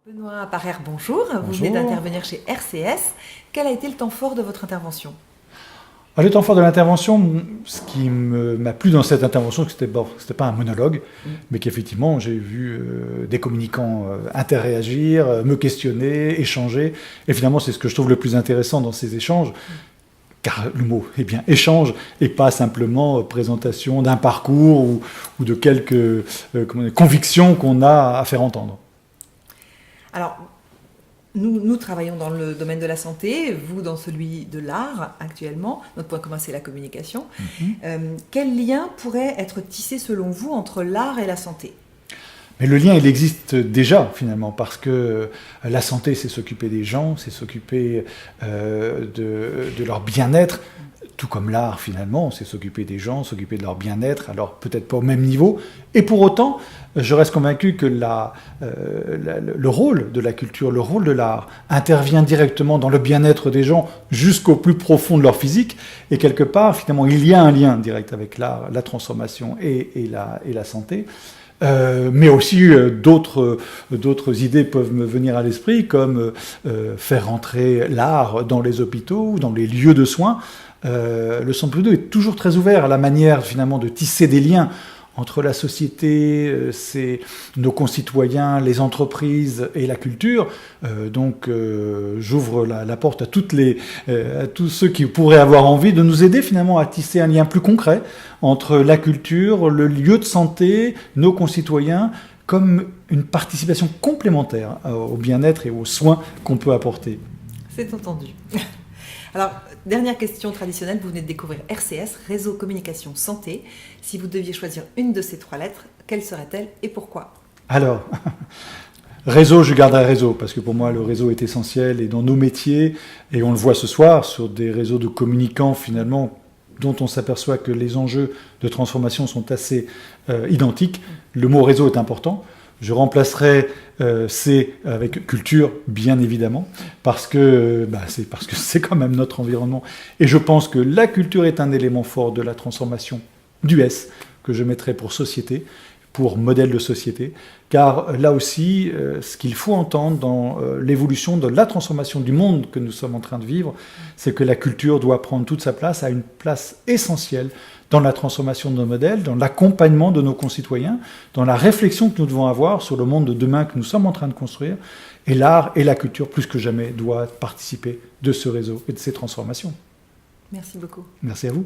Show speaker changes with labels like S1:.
S1: Benoît Apparer, bonjour. Vous
S2: Bonjour.
S1: venez d'intervenir chez RCS. Quel a été le temps fort de votre intervention?
S2: Le temps fort de l'intervention, ce qui m'a plu dans cette intervention, c'était pas un monologue, mais qu'effectivement j'ai vu des communicants interréagir, me questionner, échanger. Et finalement, c'est ce que je trouve le plus intéressant dans ces échanges, car le mot est bien échange et pas simplement présentation d'un parcours ou de quelques convictions qu'on a à faire entendre.
S1: Alors, nous travaillons dans le domaine de la santé, vous dans celui de l'art actuellement. Notre point commun, c'est la communication. Quel lien pourrait être tissé selon vous entre l'art et la santé?
S2: Mais le lien, il existe déjà, finalement, parce que la santé, c'est s'occuper des gens, c'est s'occuper de leur bien-être, tout comme l'art, finalement, c'est s'occuper des gens, s'occuper de leur bien-être, alors peut-être pas au même niveau. Et pour autant, je reste convaincu que le rôle de la culture, le rôle de l'art, intervient directement dans le bien-être des gens jusqu'au plus profond de leur physique. Et quelque part, finalement, il y a un lien direct avec l'art, la transformation et la santé. Mais aussi d'autres idées peuvent me venir à l'esprit, comme faire rentrer l'art dans les hôpitaux ou dans les lieux de soins. Le Centre Pompidou est toujours très ouvert à la manière finalement de tisser des liens entre la société, nos concitoyens, les entreprises et la culture. Donc j'ouvre la porte à tous ceux qui pourraient avoir envie de nous aider finalement à tisser un lien plus concret entre la culture, le lieu de santé, nos concitoyens, comme une participation complémentaire au bien-être et aux soins qu'on peut apporter.
S1: C'est entendu. Alors, dernière question traditionnelle, vous venez de découvrir RCS, Réseau Communication Santé. Si vous deviez choisir une de ces 3 lettres, quelle serait-elle et pourquoi?
S2: Alors, réseau, je garderai réseau, parce que pour moi, le réseau est essentiel, et dans nos métiers, et on le voit ce soir, sur des réseaux de communicants, finalement, dont on s'aperçoit que les enjeux de transformation sont assez identiques, le mot réseau est important. Je remplacerai C avec culture, bien évidemment, parce que c'est quand même notre environnement. Et je pense que la culture est un élément fort de la transformation du S, que je mettrai pour société, pour modèle de société, car là aussi, ce qu'il faut entendre dans l'évolution de la transformation du monde que nous sommes en train de vivre, c'est que la culture doit prendre toute sa place, à une place essentielle dans la transformation de nos modèles, dans l'accompagnement de nos concitoyens, dans la réflexion que nous devons avoir sur le monde de demain que nous sommes en train de construire. Et l'art et la culture, plus que jamais, doivent participer de ce réseau et de ces transformations.
S1: Merci beaucoup.
S2: Merci à vous.